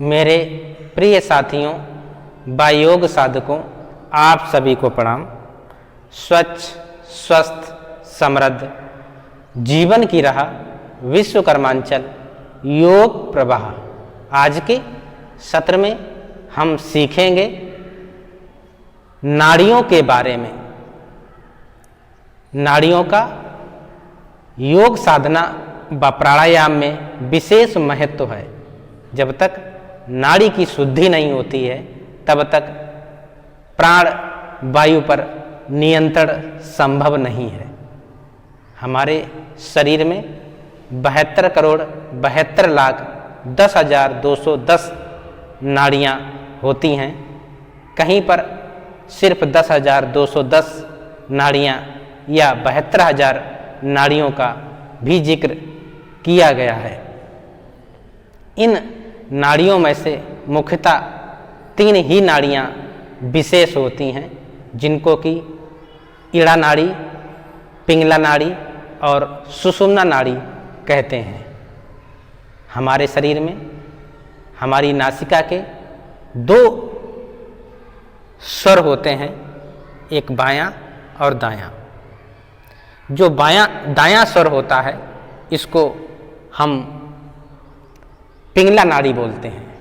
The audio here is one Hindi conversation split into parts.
मेरे प्रिय साथियों व योग साधकों, आप सभी को प्रणाम। स्वच्छ, स्वस्थ, समृद्ध जीवन की राह विश्वकर्मांचल योग प्रवाह। आज के सत्र में हम सीखेंगे नाड़ियों के बारे में। नाड़ियों का योग साधना व प्राणायाम में विशेष महत्व है। जब तक नाड़ी की शुद्धि नहीं होती है तब तक प्राण वायु पर नियंत्रण संभव नहीं है। हमारे शरीर में 72,72,10,210 नाड़ियाँ होती हैं। कहीं पर सिर्फ 10,210 नाड़ियाँ या 72,000 नाड़ियों का भी जिक्र किया गया है। इन नाड़ियों में से मुख्यतः 3 ही नाड़ियाँ विशेष होती हैं, जिनको कि ईड़ा नाड़ी, पिंगला नाड़ी और सुषुम्ना नाड़ी कहते हैं। हमारे शरीर में हमारी नासिका के 2 स्वर होते हैं, एक बायां और दायां। जो दायां स्वर होता है इसको हम पिंगला नाड़ी बोलते हैं,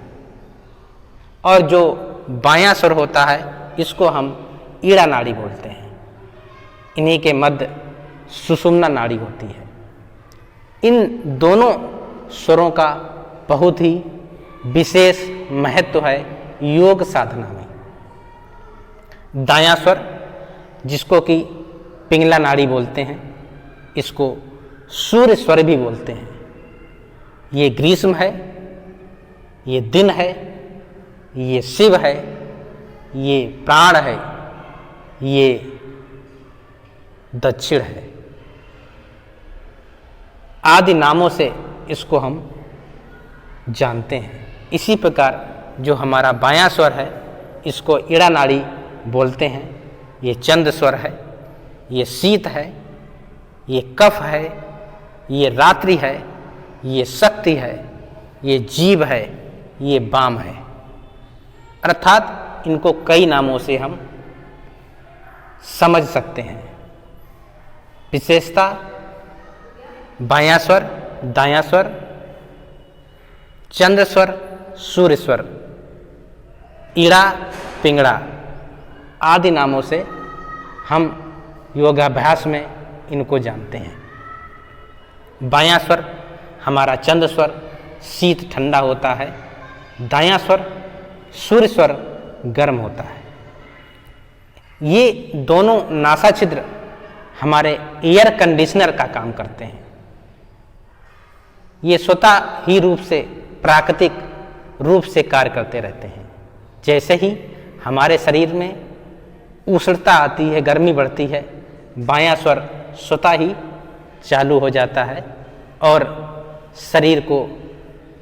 और जो बायां स्वर होता है इसको हम ईड़ा नाड़ी बोलते हैं। इन्हीं के मध्य सुषुम्ना नाड़ी होती है। इन दोनों स्वरों का बहुत ही विशेष महत्व है योग साधना में। दायां स्वर, जिसको कि पिंगला नाड़ी बोलते हैं, इसको सूर्य स्वर भी बोलते हैं। ये ग्रीष्म है, ये दिन है, ये शिव है, ये प्राण है, ये दक्षिण है। आदि नामों से इसको हम जानते हैं। इसी प्रकार जो हमारा बायां स्वर है इसको ईड़ा नाड़ी बोलते हैं। ये चंद स्वर है, ये शीत है, ये कफ है, ये रात्रि है, ये शक्ति है, ये जीव है, ये वाम है। अर्थात इनको कई नामों से हम समझ सकते हैं। विशेषता बायां स्वर, दायां स्वर, चंद्र स्वर, सूर्य स्वर, ईड़ा, पिंगड़ा आदि नामों से हम योगाभ्यास में इनको जानते हैं। बायां स्वर हमारा चंद्र स्वर शीत ठंडा होता है, दायां स्वर सूर्य स्वर गर्म होता है। ये दोनों नासा छिद्र हमारे एयर कंडीशनर का काम करते हैं। ये स्वतः ही रूप से प्राकृतिक रूप से कार्य करते रहते हैं। जैसे ही हमारे शरीर में उष्णता आती है, गर्मी बढ़ती है, बायां स्वर स्वतः ही चालू हो जाता है और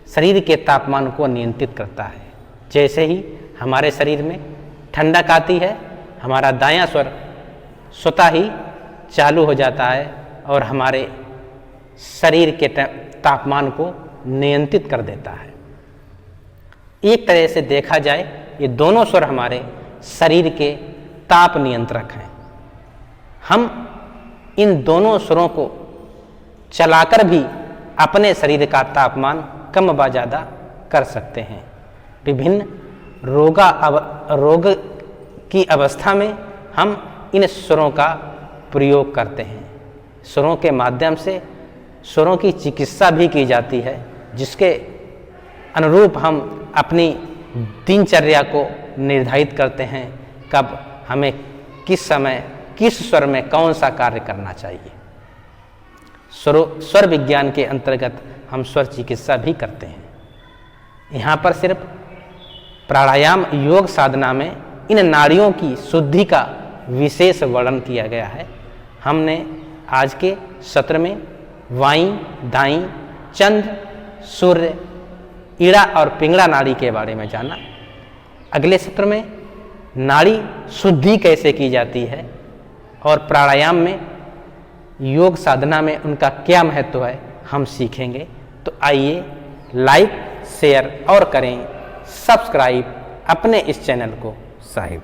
शरीर के तापमान को नियंत्रित करता है। जैसे ही हमारे शरीर में ठंडक आती है, हमारा दायां स्वर स्वतः ही चालू हो जाता है और हमारे शरीर के तापमान को नियंत्रित कर देता है। एक तरह से देखा जाए ये दोनों स्वर हमारे शरीर के ताप नियंत्रक हैं। हम इन दोनों स्वरों को चलाकर भी अपने शरीर का तापमान कम व ज़्यादा कर सकते हैं। विभिन्न रोग की अवस्था में हम इन स्वरों का प्रयोग करते हैं। स्वरों के माध्यम से स्वरों की चिकित्सा भी की जाती है, जिसके अनुरूप हम अपनी दिनचर्या को निर्धारित करते हैं, कब हमें किस समय किस स्वर में कौन सा कार्य करना चाहिए। स्वर विज्ञान के अंतर्गत हम स्वर चिकित्सा भी करते हैं। यहाँ पर सिर्फ प्राणायाम योग साधना में इन नाड़ियों की शुद्धि का विशेष वर्णन किया गया है। हमने आज के सत्र में वाई, दाई, चंद्र, सूर्य, ईड़ा और पिंगला नाड़ी के बारे में जाना। अगले सत्र में नाड़ी शुद्धि कैसे की जाती है और प्राणायाम में योग साधना में उनका क्या महत्व है हम सीखेंगे। तो आइए लाइक, शेयर और करें सब्सक्राइब अपने इस चैनल को साहिब।